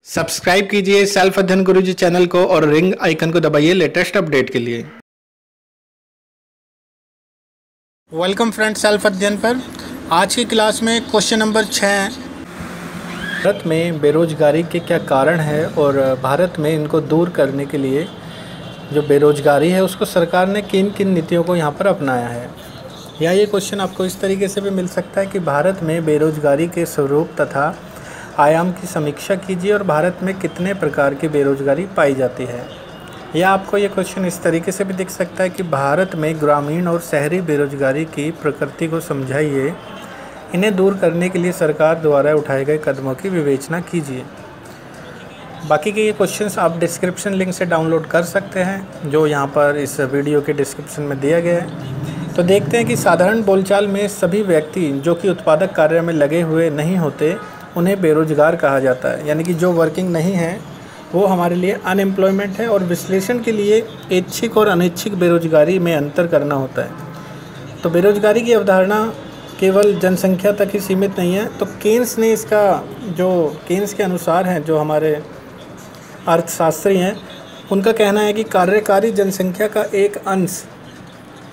Subscribe कीजिए self अध्ययन गुरुजी channel को और रिंग आइकन को दबाइए लेटेस्ट अपडेट के लिए। वेलकम फ्रेंड सेल्फ अध्ययन पर। आज की क्लास में क्वेश्चन नंबर 6, भारत में बेरोजगारी के क्या कारण है और भारत में इनको दूर करने के लिए जो बेरोजगारी है उसको सरकार ने किन किन नीतियों को यहाँ पर अपनाया है। या ये क्वेश्चन आपको इस तरीके से भी मिल सकता है कि भारत में बेरोजगारी के स्वरूप तथा आयाम की समीक्षा कीजिए और भारत में कितने प्रकार की बेरोजगारी पाई जाती है। या आपको ये क्वेश्चन इस तरीके से भी दिख सकता है कि भारत में ग्रामीण और शहरी बेरोजगारी की प्रकृति को समझाइए, इन्हें दूर करने के लिए सरकार द्वारा उठाए गए कदमों की विवेचना कीजिए। बाकी के ये क्वेश्चंस आप डिस्क्रिप्शन लिंक से डाउनलोड कर सकते हैं, जो यहाँ पर इस वीडियो के डिस्क्रिप्शन में दिया गया है। तो देखते हैं कि साधारण बोलचाल में सभी व्यक्ति जो कि उत्पादक कार्य में लगे हुए नहीं होते उन्हें बेरोजगार कहा जाता है, यानी कि जो वर्किंग नहीं है वो हमारे लिए अनएम्प्लॉयमेंट है। और विश्लेषण के लिए ऐच्छिक और अनैच्छिक बेरोजगारी में अंतर करना होता है। तो बेरोजगारी की अवधारणा केवल जनसंख्या तक ही सीमित नहीं है। तो केन्स ने इसका जो केन्स के अनुसार हैं, जो हमारे अर्थशास्त्री हैं, उनका कहना है कि कार्यकारी जनसंख्या का एक अंश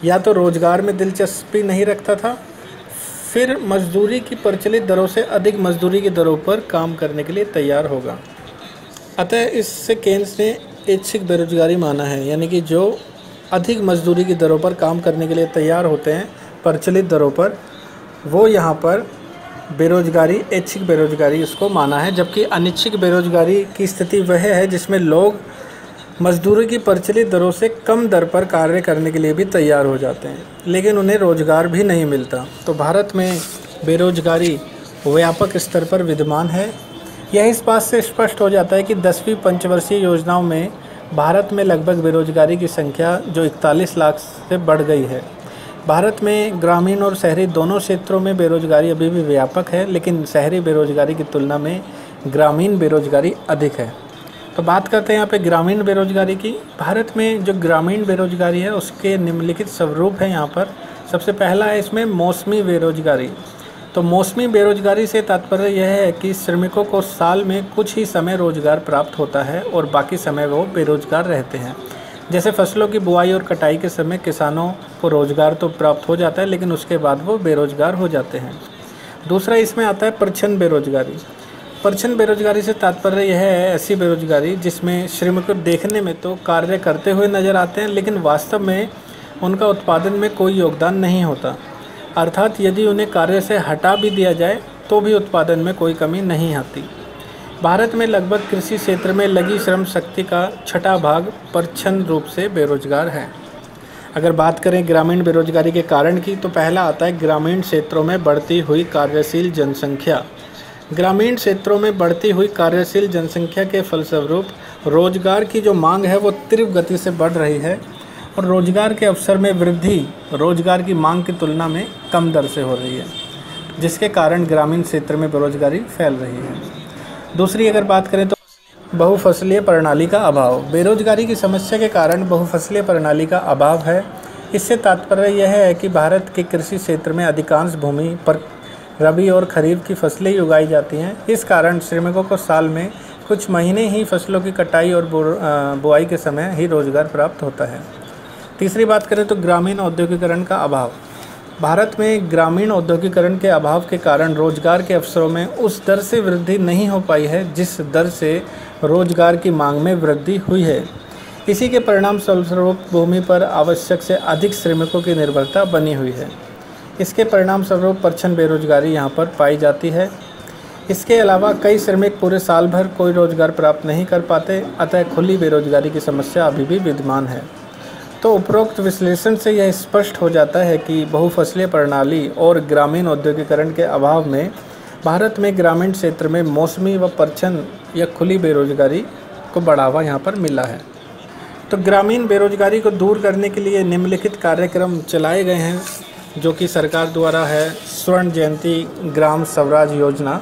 या तो रोजगार में दिलचस्पी नहीं रखता था, फिर मजदूरी की प्रचलित दरों से अधिक मजदूरी की दरों पर काम करने के लिए तैयार होगा। अतः इससे केन्स ने ऐच्छिक बेरोजगारी माना है, यानी कि जो अधिक मजदूरी की दरों पर काम करने के लिए तैयार होते हैं प्रचलित दरों पर, वो यहाँ पर बेरोजगारी ऐच्छिक बेरोजगारी इसको माना है। जबकि अनिच्छिक बेरोजगारी की स्थिति वह है जिसमें लोग मजदूरी की प्रचलित दरों से कम दर पर कार्य करने के लिए भी तैयार हो जाते हैं, लेकिन उन्हें रोजगार भी नहीं मिलता। तो भारत में बेरोजगारी व्यापक स्तर पर विद्यमान है। यह इस बात से स्पष्ट हो जाता है कि 10वीं पंचवर्षीय योजनाओं में भारत में लगभग बेरोजगारी की संख्या जो 41 लाख से बढ़ गई है। भारत में ग्रामीण और शहरी दोनों क्षेत्रों में बेरोजगारी अभी भी व्यापक है, लेकिन शहरी बेरोजगारी की तुलना में ग्रामीण बेरोजगारी अधिक है। तो बात करते हैं यहाँ पे ग्रामीण बेरोजगारी की। भारत में जो ग्रामीण बेरोजगारी है उसके निम्नलिखित स्वरूप है यहाँ पर। सबसे पहला है इसमें मौसमी बेरोजगारी। तो मौसमी बेरोजगारी से तात्पर्य यह है कि श्रमिकों को साल में कुछ ही समय रोजगार प्राप्त होता है और बाकी समय वो बेरोजगार रहते हैं। जैसे फसलों की बुआई और कटाई के समय किसानों को रोजगार तो प्राप्त हो जाता है, लेकिन उसके बाद वो बेरोजगार हो जाते हैं। दूसरा इसमें आता है परछन बेरोजगारी। परछन बेरोजगारी से तात्पर्य यह है ऐसी बेरोजगारी जिसमें श्रमिक देखने में तो कार्य करते हुए नजर आते हैं, लेकिन वास्तव में उनका उत्पादन में कोई योगदान नहीं होता। अर्थात यदि उन्हें कार्य से हटा भी दिया जाए तो भी उत्पादन में कोई कमी नहीं आती। भारत में लगभग कृषि क्षेत्र में लगी श्रम शक्ति का छठा भाग परछन रूप से बेरोजगार है। अगर बात करें ग्रामीण बेरोजगारी के कारण की, तो पहला आता है ग्रामीण क्षेत्रों में बढ़ती हुई कार्यशील जनसंख्या। ग्रामीण क्षेत्रों में बढ़ती हुई कार्यशील जनसंख्या के फलस्वरूप रोजगार की जो मांग है वो तीव्र गति से बढ़ रही है और रोजगार के अवसर में वृद्धि रोजगार की मांग की तुलना में कम दर से हो रही है, जिसके कारण ग्रामीण क्षेत्र में बेरोजगारी फैल रही है। दूसरी अगर बात करें तो बहुफसलीय प्रणाली का अभाव। बेरोजगारी की समस्या के कारण बहुफसलीय प्रणाली का अभाव है। इससे तात्पर्य यह है कि भारत के कृषि क्षेत्र में अधिकांश भूमि पर रबी और खरीफ की फसलें ही उगाई जाती हैं। इस कारण श्रमिकों को साल में कुछ महीने ही फसलों की कटाई और बुआई के समय ही रोजगार प्राप्त होता है। तीसरी बात करें तो ग्रामीण औद्योगिकरण का अभाव। भारत में ग्रामीण औद्योगिकरण के अभाव के कारण रोजगार के अवसरों में उस दर से वृद्धि नहीं हो पाई है जिस दर से रोजगार की मांग में वृद्धि हुई है। इसी के परिणाम स्वरूप भूमि पर आवश्यक से अधिक श्रमिकों की निर्भरता बनी हुई है। इसके परिणाम स्वरूप परछन बेरोजगारी यहाँ पर पाई जाती है। इसके अलावा कई श्रमिक पूरे साल भर कोई रोजगार प्राप्त नहीं कर पाते, अतः खुली बेरोजगारी की समस्या अभी भी विद्यमान है। तो उपरोक्त विश्लेषण से यह स्पष्ट हो जाता है कि बहुफसलीय प्रणाली और ग्रामीण औद्योगिकरण के अभाव में भारत में ग्रामीण क्षेत्र में मौसमी व परछन या खुली बेरोजगारी को बढ़ावा यहाँ पर मिला है। तो ग्रामीण बेरोजगारी को दूर करने के लिए निम्नलिखित कार्यक्रम चलाए गए हैं, जो कि सरकार द्वारा है। स्वर्ण जयंती ग्राम स्वराज योजना।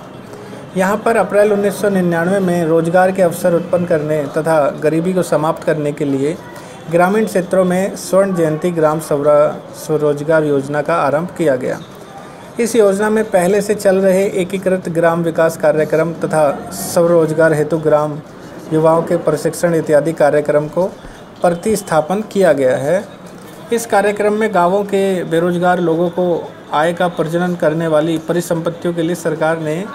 यहाँ पर अप्रैल 1999 में रोजगार के अवसर उत्पन्न करने तथा गरीबी को समाप्त करने के लिए ग्रामीण क्षेत्रों में स्वर्ण जयंती ग्राम स्वरोजगार योजना का आरंभ किया गया। इस योजना में पहले से चल रहे एकीकृत ग्राम विकास कार्यक्रम तथा स्वरोजगार हेतु ग्राम युवाओं के प्रशिक्षण इत्यादि कार्यक्रम को प्रतिस्थापन किया गया है। इस कार्यक्रम में गांवों के बेरोजगार लोगों को आय का प्रजनन करने वाली परिसंपत्तियों के लिए सरकार ने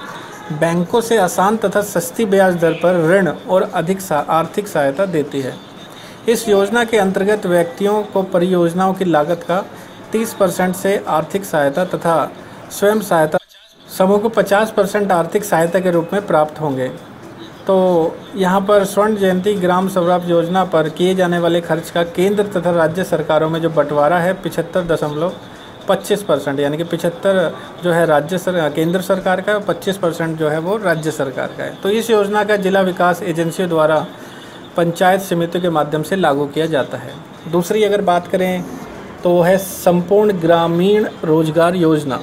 बैंकों से आसान तथा सस्ती ब्याज दर पर ऋण और अधिक आर्थिक सहायता देती है। इस योजना के अंतर्गत व्यक्तियों को परियोजनाओं की लागत का 30% से आर्थिक सहायता तथा स्वयं सहायता समूह को 50% आर्थिक सहायता के रूप में प्राप्त होंगे। तो यहाँ पर स्वर्ण जयंती ग्राम स्वराज योजना पर किए जाने वाले खर्च का केंद्र तथा राज्य सरकारों में जो बंटवारा है 75.25%, यानी कि 75 जो है केंद्र सरकार का, 25% जो है वो राज्य सरकार का है। तो इस योजना का जिला विकास एजेंसियों द्वारा पंचायत समितियों के माध्यम से लागू किया जाता है। दूसरी अगर बात करें तो है संपूर्ण ग्रामीण रोजगार योजना।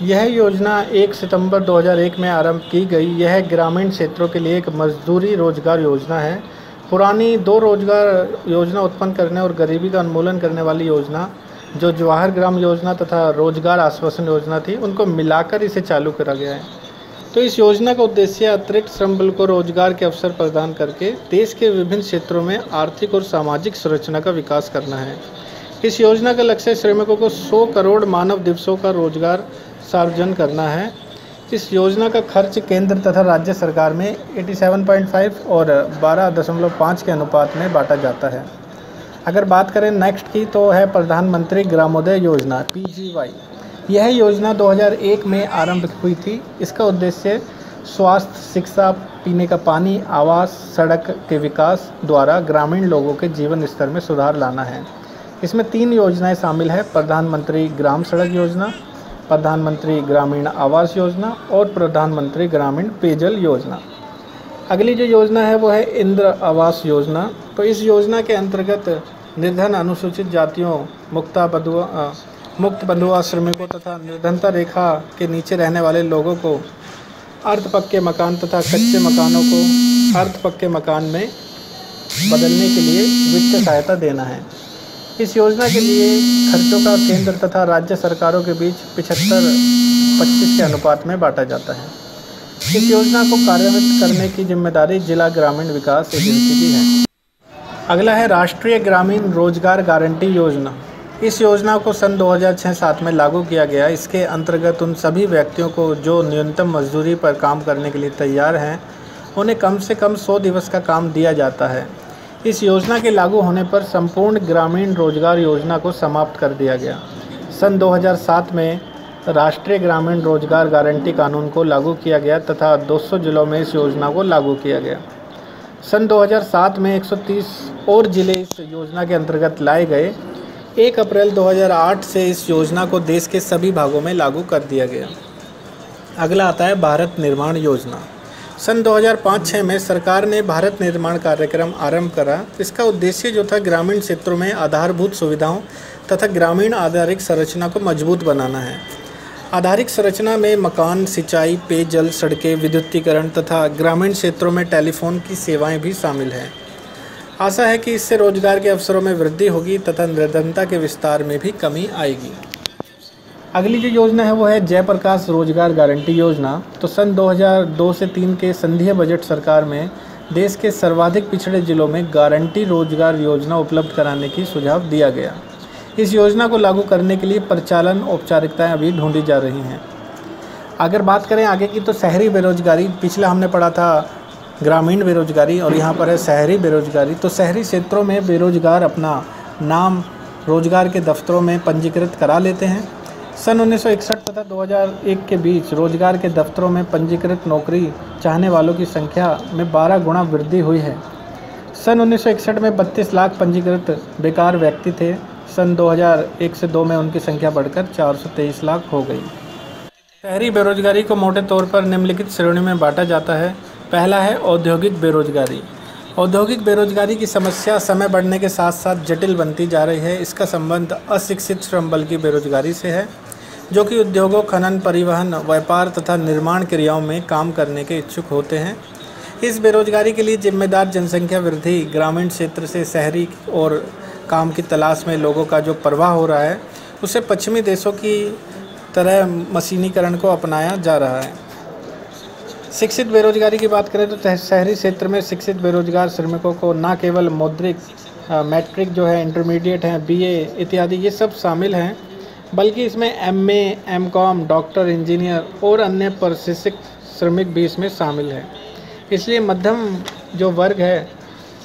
यह योजना 1 सितंबर 2001 में आरंभ की गई। यह ग्रामीण क्षेत्रों के लिए एक मजदूरी रोजगार योजना है। पुरानी 2 रोजगार योजना उत्पन्न करने और गरीबी का उन्मूलन करने वाली योजना जो जवाहर ग्राम योजना तथा रोजगार आश्वासन योजना थी, उनको मिलाकर इसे चालू करा गया है। तो इस योजना का उद्देश्य अतिरिक्त श्रम बल को रोजगार के अवसर प्रदान करके देश के विभिन्न क्षेत्रों में आर्थिक और सामाजिक संरचना का विकास करना है। इस योजना का लक्ष्य श्रमिकों को 100 करोड़ मानव दिवसों का रोजगार सर्जन करना है। इस योजना का खर्च केंद्र तथा राज्य सरकार में 87.5 और 12.5 के अनुपात में बांटा जाता है। अगर बात करें नेक्स्ट की तो है प्रधानमंत्री ग्रामोदय योजना PGY। यह योजना 2001 में आरंभ हुई थी। इसका उद्देश्य स्वास्थ्य, शिक्षा, पीने का पानी, आवास, सड़क के विकास द्वारा ग्रामीण लोगों के जीवन स्तर में सुधार लाना है। इसमें 3 योजनाएं शामिल है: प्रधानमंत्री ग्राम सड़क योजना, प्रधानमंत्री ग्रामीण आवास योजना और प्रधानमंत्री ग्रामीण पेयजल योजना। अगली जो योजना है वो है इंदिरा आवास योजना। तो इस योजना के अंतर्गत निर्धन, अनुसूचित जातियों, मुक्त बंधुआ श्रमिकों तथा निर्धनता रेखा के नीचे रहने वाले लोगों को अर्ध पक्के मकान तथा कच्चे मकानों को अर्ध पक्के मकान में बदलने के लिए वित्तीय सहायता देना है। इस योजना के लिए खर्चों का केंद्र तथा राज्य सरकारों के बीच 75-25 के अनुपात में बांटा जाता है। इस योजना को कार्यान्वित करने की जिम्मेदारी जिला ग्रामीण विकास एजेंसी की है। अगला है राष्ट्रीय ग्रामीण रोजगार गारंटी योजना। इस योजना को सन 2006-07 में लागू किया गया। इसके अंतर्गत उन सभी व्यक्तियों को जो न्यूनतम मजदूरी पर काम करने के लिए तैयार हैं, उन्हें कम से कम 100 दिवस का काम दिया जाता है। इस योजना के लागू होने पर संपूर्ण ग्रामीण रोजगार योजना को समाप्त कर दिया गया। सन 2007 में राष्ट्रीय ग्रामीण रोजगार गारंटी कानून को लागू किया गया तथा 200 जिलों में इस योजना को लागू किया गया। सन 2007 में 130 और जिले इस योजना के अंतर्गत लाए गए। 1 अप्रैल 2008 से इस योजना को देश के सभी भागों में लागू कर दिया गया। अगला आता है भारत निर्माण योजना। सन 2005-06 में सरकार ने भारत निर्माण कार्यक्रम आरंभ करा। इसका उद्देश्य जो था ग्रामीण क्षेत्रों में आधारभूत सुविधाओं तथा ग्रामीण आधारिक संरचना को मजबूत बनाना है। आधारिक संरचना में मकान, सिंचाई, पेयजल, सड़कें, विद्युतीकरण तथा ग्रामीण क्षेत्रों में टेलीफोन की सेवाएं भी शामिल हैं। आशा है कि इससे रोजगार के अवसरों में वृद्धि होगी तथा निर्धनता के विस्तार में भी कमी आएगी। अगली जो योजना है वो है जयप्रकाश रोजगार गारंटी योजना। तो सन 2002 से 3 के संघीय बजट सरकार में देश के सर्वाधिक पिछड़े जिलों में गारंटी रोजगार योजना उपलब्ध कराने की सुझाव दिया गया। इस योजना को लागू करने के लिए परिचालन औपचारिकताएं अभी ढूंढी जा रही हैं। अगर बात करें आगे की तो शहरी बेरोजगारी, पिछला हमने पढ़ा था ग्रामीण बेरोजगारी और यहाँ पर है शहरी बेरोजगारी। तो शहरी क्षेत्रों में बेरोजगार अपना नाम रोजगार के दफ्तरों में पंजीकृत करा लेते हैं। सन 1961 तथा 2001 के बीच रोजगार के दफ्तरों में पंजीकृत नौकरी चाहने वालों की संख्या में 12 गुना वृद्धि हुई है। सन 1961 में 32 लाख पंजीकृत बेकार व्यक्ति थे। सन 2001 से 2 में उनकी संख्या बढ़कर 423 लाख हो गई। शहरी बेरोजगारी को मोटे तौर पर निम्नलिखित श्रेणी में बांटा जाता है। पहला है औद्योगिक बेरोजगारी। औद्योगिक बेरोजगारी की समस्या समय बढ़ने के साथ साथ जटिल बनती जा रही है। इसका संबंध अशिक्षित श्रम बल की बेरोजगारी से है, जो कि उद्योगों, खनन, परिवहन, व्यापार तथा निर्माण क्रियाओं में काम करने के इच्छुक होते हैं। इस बेरोजगारी के लिए जिम्मेदार जनसंख्या वृद्धि, ग्रामीण क्षेत्र से शहरी और काम की तलाश में लोगों का जो प्रवाह हो रहा है, उसे पश्चिमी देशों की तरह मशीनीकरण को अपनाया जा रहा है। शिक्षित बेरोजगारी की बात करें तो शहरी क्षेत्र में शिक्षित बेरोजगार श्रमिकों को न केवल मौद्रिक मैट्रिक जो है, इंटरमीडिएट हैं, बीए इत्यादि ये सब शामिल हैं, बल्कि इसमें एमए, एमकॉम, डॉक्टर, इंजीनियर और अन्य प्रशिक्षित श्रमिक भी इसमें शामिल हैं। इसलिए मध्यम जो वर्ग है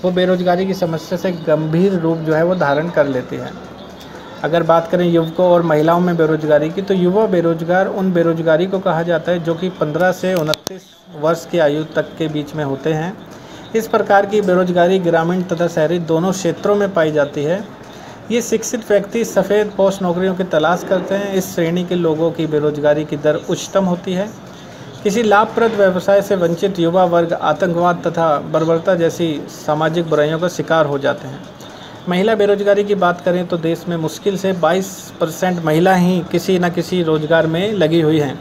वो बेरोजगारी की समस्या से गंभीर रूप जो है वो धारण कर लेती है। अगर बात करें युवकों और महिलाओं में बेरोजगारी की, तो युवा बेरोजगार उन बेरोजगारी को कहा जाता है जो कि 15 से 29 वर्ष की आयु तक के बीच में होते हैं। इस प्रकार की बेरोजगारी ग्रामीण तथा शहरी दोनों क्षेत्रों में पाई जाती है। ये शिक्षित व्यक्ति सफ़ेद पोस्ट नौकरियों की तलाश करते हैं। इस श्रेणी के लोगों की बेरोजगारी की दर उच्चतम होती है। किसी लाभप्रद व्यवसाय से वंचित युवा वर्ग आतंकवाद तथा बर्बरता जैसी सामाजिक बुराइयों का शिकार हो जाते हैं। महिला बेरोजगारी की बात करें तो देश में मुश्किल से 22% महिला ही किसी न किसी रोजगार में लगी हुई हैं।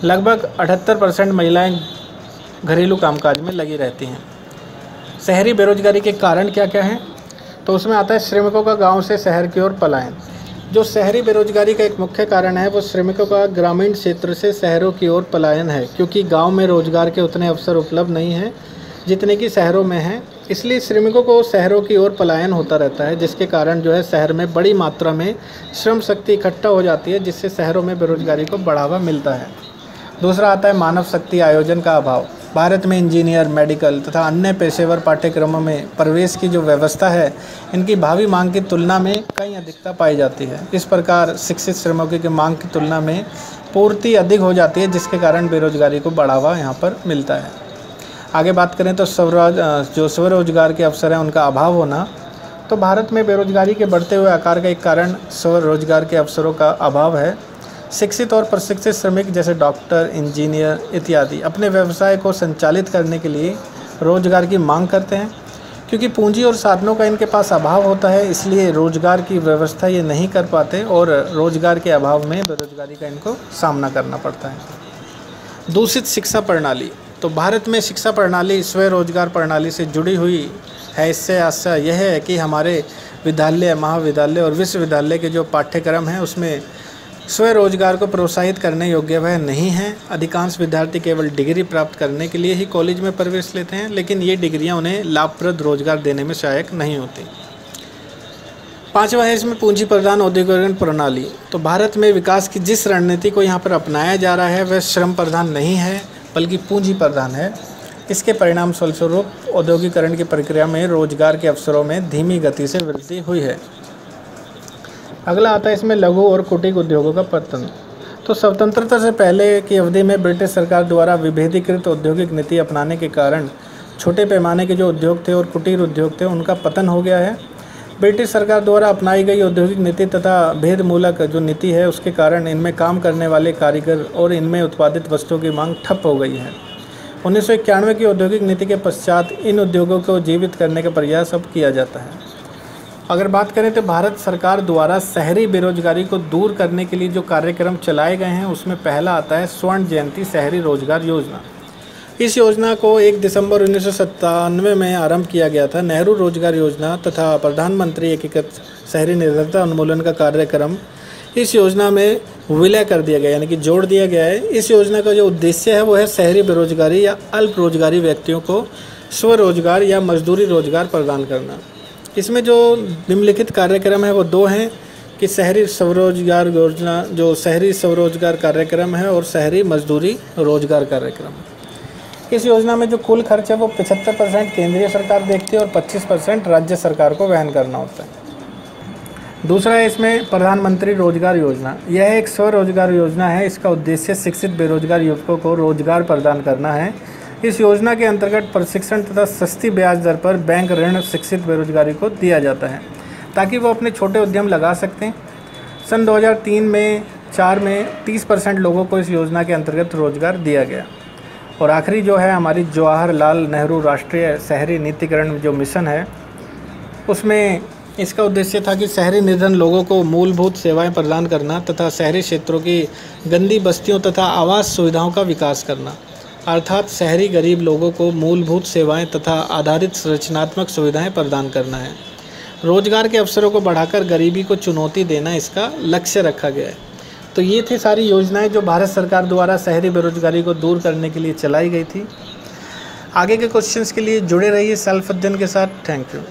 लगभग 78% महिलाएं घरेलू कामकाज में लगी रहती हैं। शहरी बेरोजगारी के कारण क्या क्या हैं? तो उसमें आता है श्रमिकों का गांव से शहर की ओर पलायन। जो शहरी बेरोजगारी का एक मुख्य कारण है वो श्रमिकों का ग्रामीण क्षेत्र से शहरों की ओर पलायन है, क्योंकि गांव में रोजगार के उतने अवसर उपलब्ध नहीं हैं जितने कि शहरों में हैं। इसलिए श्रमिकों को शहरों की ओर पलायन होता रहता है, जिसके कारण जो है शहर में बड़ी मात्रा में श्रम शक्ति इकट्ठा हो जाती है, जिससे शहरों में बेरोजगारी को बढ़ावा मिलता है। दूसरा आता है मानव शक्ति आयोजन का अभाव। भारत में इंजीनियर, मेडिकल तथा अन्य पेशेवर पाठ्यक्रमों में प्रवेश की जो व्यवस्था है, इनकी भावी मांग की तुलना में कई अधिकता पाई जाती है। इस प्रकार शिक्षित श्रमिकों की मांग की तुलना में पूर्ति अधिक हो जाती है, जिसके कारण बेरोजगारी को बढ़ावा यहाँ पर मिलता है। आगे बात करें तो स्वरोजगार के अवसर हैं उनका अभाव होना। तो भारत में बेरोजगारी के बढ़ते हुए आकार का एक कारण स्वरोजगार के अवसरों का अभाव है। शिक्षित और प्रशिक्षित श्रमिक जैसे डॉक्टर, इंजीनियर इत्यादि अपने व्यवसाय को संचालित करने के लिए रोजगार की मांग करते हैं। क्योंकि पूंजी और साधनों का इनके पास अभाव होता है, इसलिए रोजगार की व्यवस्था ये नहीं कर पाते और रोजगार के अभाव में बेरोजगारी का इनको सामना करना पड़ता है। दूषित शिक्षा प्रणाली। तो भारत में शिक्षा प्रणाली स्वरोजगार प्रणाली से जुड़ी हुई है। इससे आशा यह है कि हमारे विद्यालय, महाविद्यालय और विश्वविद्यालय के जो पाठ्यक्रम हैं उसमें स्वरोजगार को प्रोत्साहित करने योग्य वह नहीं हैं। अधिकांश विद्यार्थी केवल डिग्री प्राप्त करने के लिए ही कॉलेज में प्रवेश लेते हैं, लेकिन ये डिग्रियां उन्हें लाभप्रद रोजगार देने में सहायक नहीं होती। पांचवा है इसमें पूंजी प्रधान औद्योगिकरण प्रणाली। तो भारत में विकास की जिस रणनीति को यहाँ पर अपनाया जा रहा है वह श्रम प्रधान नहीं है, बल्कि पूंजी प्रधान है। इसके परिणाम फलस्वरूप औद्योगिकरण की प्रक्रिया में रोजगार के अवसरों में धीमी गति से वृद्धि हुई है। अगला आता है इसमें लघु और कुटीर उद्योगों का पतन। तो स्वतंत्रता से पहले की अवधि में ब्रिटिश सरकार द्वारा विभेदीकृत औद्योगिक नीति अपनाने के कारण छोटे पैमाने के जो उद्योग थे और कुटीर उद्योग थे उनका पतन हो गया है। ब्रिटिश सरकार द्वारा अपनाई गई औद्योगिक नीति तथा भेदमूलक जो नीति है उसके कारण इनमें काम करने वाले कारीगर और इनमें उत्पादित वस्तुओं की मांग ठप हो गई है। 1991 की औद्योगिक नीति के पश्चात इन उद्योगों को जीवित करने का प्रयास अब किया जाता है। अगर बात करें तो भारत सरकार द्वारा शहरी बेरोजगारी को दूर करने के लिए जो कार्यक्रम चलाए गए हैं उसमें पहला आता है स्वर्ण जयंती शहरी रोजगार योजना। इस योजना को 1 दिसंबर 1997 में आरंभ किया गया था। नेहरू रोजगार योजना तथा प्रधानमंत्री एकीकृत शहरी निर्धनता उन्मूलन का कार्यक्रम इस योजना में विलय कर दिया गया, यानी कि जोड़ दिया गया है। इस योजना का जो उद्देश्य है वो है शहरी बेरोजगारी या अल्प रोजगारी व्यक्तियों को स्वरोजगार या मजदूरी रोजगार प्रदान करना। इसमें जो निम्नलिखित कार्यक्रम है वो 2 हैं कि शहरी स्वरोजगार योजना, जो शहरी स्वरोजगार कार्यक्रम है, और शहरी मजदूरी रोजगार कार्यक्रम। इस योजना में जो कुल खर्च है वो 75% केंद्रीय सरकार देखती है और 25% राज्य सरकार को वहन करना होता है। दूसरा है इसमें प्रधानमंत्री रोजगार योजना। यह एक स्वरोजगार योजना है। इसका उद्देश्य शिक्षित बेरोजगार युवकों को रोजगार प्रदान करना है। इस योजना के अंतर्गत प्रशिक्षण तथा सस्ती ब्याज दर पर बैंक ऋण शिक्षित बेरोजगारी को दिया जाता है ताकि वो अपने छोटे उद्यम लगा सकते हैं। सन 2003-4 में 30% लोगों को इस योजना के अंतर्गत रोजगार दिया गया। और आखिरी जो है हमारी जवाहरलाल नेहरू राष्ट्रीय शहरी नीतिकरण जो मिशन है उसमें इसका उद्देश्य था कि शहरी निर्धन लोगों को मूलभूत सेवाएं प्रदान करना तथा शहरी क्षेत्रों की गंदी बस्तियों तथा आवास सुविधाओं का विकास करना। अर्थात शहरी गरीब लोगों को मूलभूत सेवाएं तथा आधारित संरचनात्मक सुविधाएं प्रदान करना है। रोजगार के अवसरों को बढ़ाकर गरीबी को चुनौती देना इसका लक्ष्य रखा गया है। तो ये थी सारी योजनाएं जो भारत सरकार द्वारा शहरी बेरोजगारी को दूर करने के लिए चलाई गई थी। आगे के क्वेश्चंस के लिए जुड़े रहिए सेल्फ अध्ययन के साथ। Thank you.